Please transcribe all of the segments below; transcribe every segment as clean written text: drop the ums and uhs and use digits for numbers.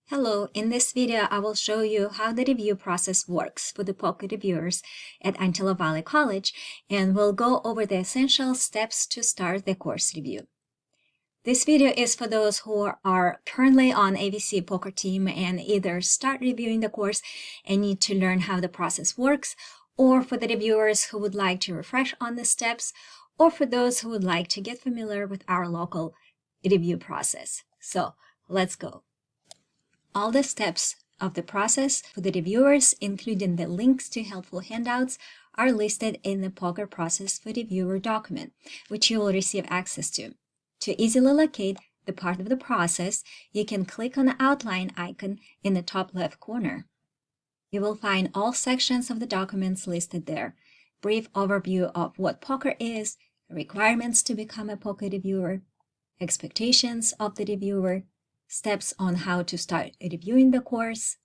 Hello, in this video I will show you how the review process works for the POCR reviewers at Antelope Valley College, and we'll go over the essential steps to start the course review. This video is for those who are currently on AVC POCR team and either start reviewing the course and need to learn how the process works, or for the reviewers who would like to refresh on the steps, or for those who would like to get familiar with our local review process. So let's go. All the steps of the process for the reviewers, including the links to helpful handouts, are listed in the POCR process for reviewer document, which you will receive access to. To easily locate the part of the process, you can click on the outline icon in the top left corner. You will find all sections of the documents listed there. Brief overview of what POCR is, requirements to become a POCR reviewer, expectations of the reviewer, steps on how to start reviewing the course,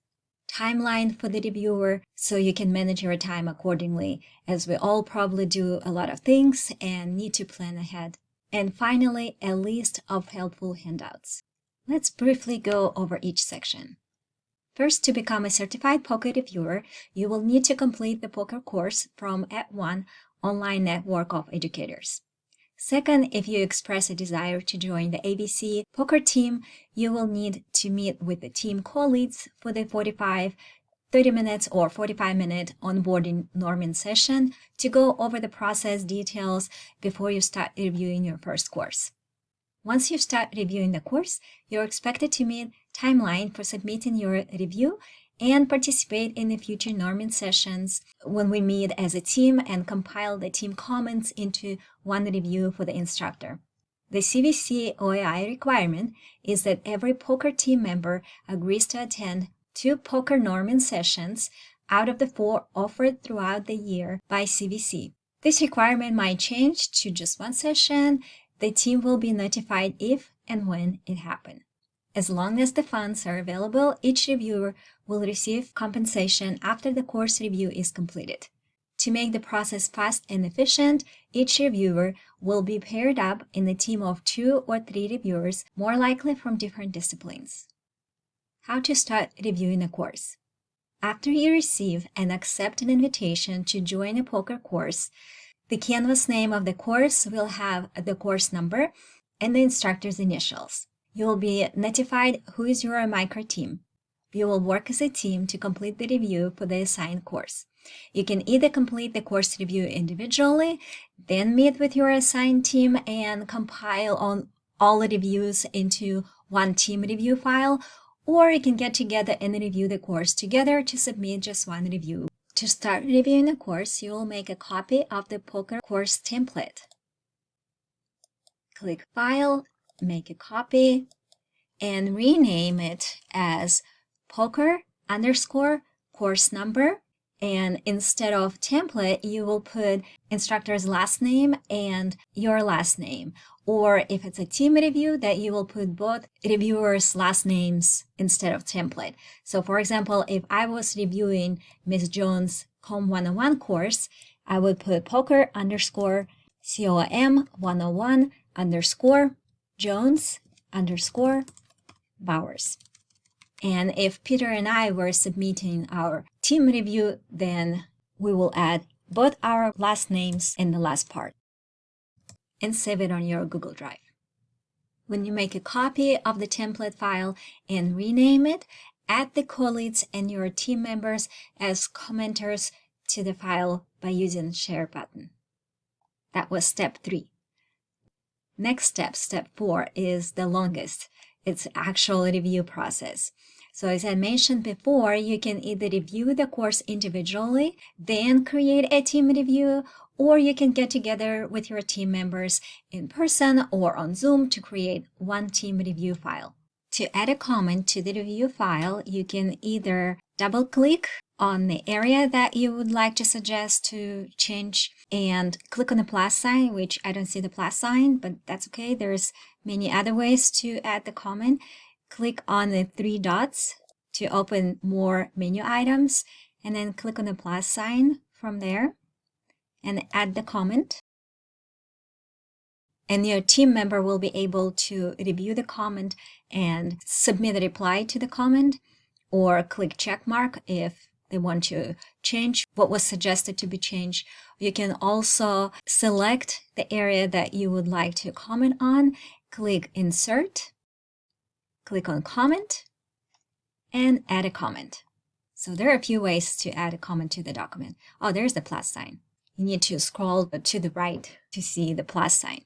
timeline for the reviewer so you can manage your time accordingly, as we all probably do a lot of things and need to plan ahead, and finally a list of helpful handouts. Let's briefly go over each section. First, to become a certified POCR reviewer, you will need to complete the POCR course from @ONE online network of educators. Second, if you express a desire to join the AVC POCR team, you will need to meet with the team co-leads for the 30 minutes or 45-minute onboarding norming session to go over the process details before you start reviewing your first course. Once you start reviewing the course, you're expected to meet timeline for submitting your review and participate in the future norming sessions when we meet as a team and compile the team comments into one review for the instructor. The CVC OAI requirement is that every POCR team member agrees to attend 2 POCR norming sessions out of the 4 offered throughout the year by CVC. This requirement might change to just 1 session. The team will be notified if and when it happens. As long as the funds are available, each reviewer will receive compensation after the course review is completed. To make the process fast and efficient, each reviewer will be paired up in a team of 2 or 3 reviewers, more likely from different disciplines. How to start reviewing a course. After you receive and accept an invitation to join a POCR course, the Canvas name of the course will have the course number and the instructor's initials. You will be notified who is your micro team. You will work as a team to complete the review for the assigned course. You can either complete the course review individually, then meet with your assigned team and compile on all the reviews into one team review file, or you can get together and review the course together to submit just one review. To start reviewing a course, you will make a copy of the POCR course template. Click File, make a copy, and rename it as POCR_course number. And instead of template, you will put instructor's last name and your last name. Or if it's a team review, that you will put both reviewers' last names instead of template. So for example, if I was reviewing Ms. Jones' COM 101 course, I would put POCR_COM 101_ Jones_Bowers. And if Peter and I were submitting our team review, then we will add both our last names in the last part and save it on your Google Drive. When you make a copy of the template file and rename it, add the co-leads and your team members as commenters to the file by using the Share button. That was step 3. Next step, step 4, is the longest. It's actual review process. So as I mentioned before, you can either review the course individually, then create a team review, or you can get together with your team members in person or on Zoom to create one team review file. To add a comment to the review file, you can either double-click on the area that you would like to suggest to change and click on the plus sign, which I don't see the plus sign, but that's okay. There's many other ways to add the comment. Click on the 3 dots to open more menu items, and then click on the plus sign from there and add the comment. and your team member will be able to review the comment and submit a reply to the comment, or click check mark if they want to change what was suggested to be changed. You can also select the area that you would like to comment on, click insert, click on comment, and add a comment. So there are a few ways to add a comment to the document. Oh, there's the plus sign. You need to scroll to the right to see the plus sign.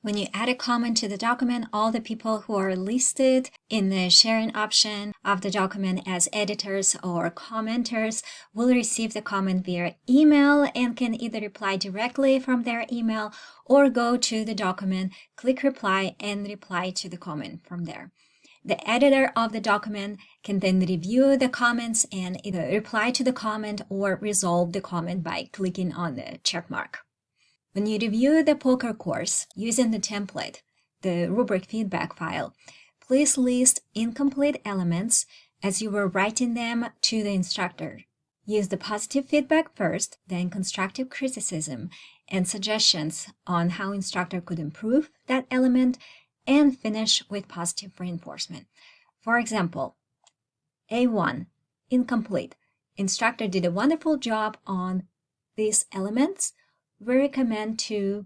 When you add a comment to the document, all the people who are listed in the sharing option of the document as editors or commenters will receive the comment via email and can either reply directly from their email or go to the document, click reply, and reply to the comment from there. The editor of the document can then review the comments and either reply to the comment or resolve the comment by clicking on the check mark. When you review the POCR course using the template, the rubric feedback file, please list incomplete elements as you were writing them to the instructor. Use the positive feedback first, then constructive criticism and suggestions on how instructor could improve that element, and finish with positive reinforcement. For example, A1, incomplete. Instructor did a wonderful job on these elements. We recommend you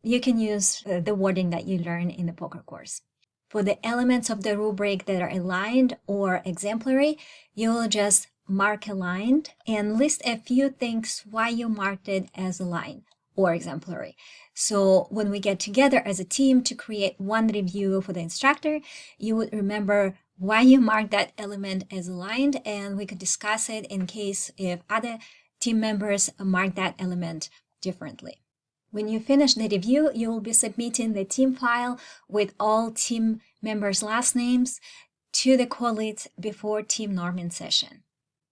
can use the wording that you learn in the POCR course. For the elements of the rubric that are aligned or exemplary, you will just mark aligned and list a few things why you marked it as aligned or exemplary. So when we get together as a team to create one review for the instructor, you would remember why you marked that element as aligned, and we could discuss it in case if other team members mark that element differently. When you finish the review, you will be submitting the team file with all team members' last names to the co-leads before team norming session.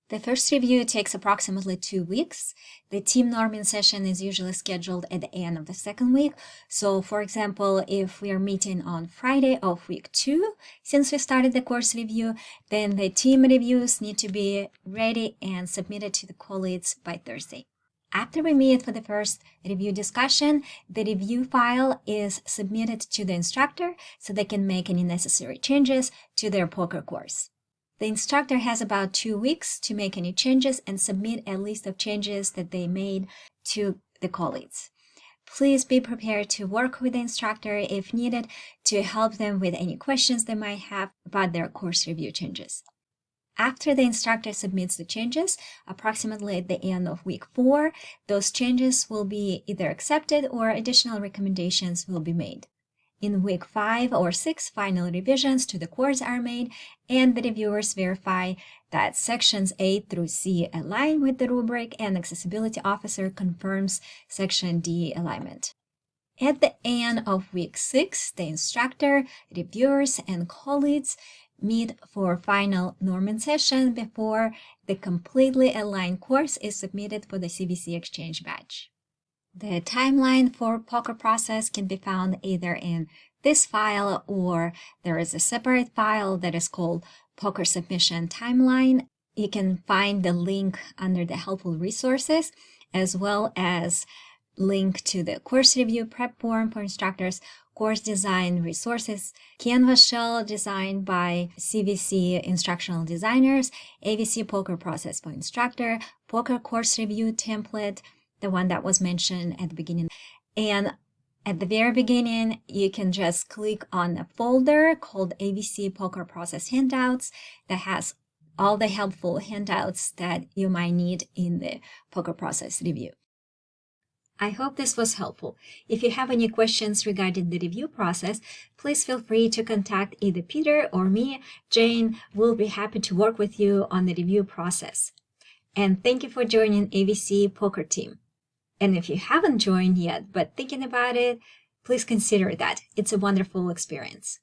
The first review takes approximately 2 weeks. The team norming session is usually scheduled at the end of the second week. So for example, if we are meeting on Friday of week 2, since we started the course review, then the team reviews need to be ready and submitted to the co-leads by Thursday. After we meet for the first review discussion, the review file is submitted to the instructor so they can make any necessary changes to their POCR course. The instructor has about 2 weeks to make any changes and submit a list of changes that they made to the co-leads. Please be prepared to work with the instructor if needed to help them with any questions they might have about their course review changes. After the instructor submits the changes, approximately at the end of week 4, those changes will be either accepted or additional recommendations will be made. In week 5 or 6, final revisions to the course are made, and the reviewers verify that sections A through C align with the rubric, and accessibility officer confirms section D alignment. At the end of week 6, the instructor, reviewers, and co-leads meet for final norming session before the completely aligned course is submitted for the CVC Exchange badge. The timeline for POCR process can be found either in this file, or there is a separate file that is called POCR submission timeline. You can find the link under the helpful resources, as well as link to the course review prep form for instructors, course design resources, Canvas shell designed by CVC instructional designers, AVC POCR process for instructor, POCR course review template, the one that was mentioned at the beginning. And at the very beginning, you can just click on a folder called AVC POCR process handouts that has all the helpful handouts that you might need in the POCR process review. I hope this was helpful. If you have any questions regarding the review process, please feel free to contact either Peter or me. Jane will be happy to work with you on the review process. And thank you for joining AVC POCR team. And if you haven't joined yet, but thinking about it, please consider that. It's a wonderful experience.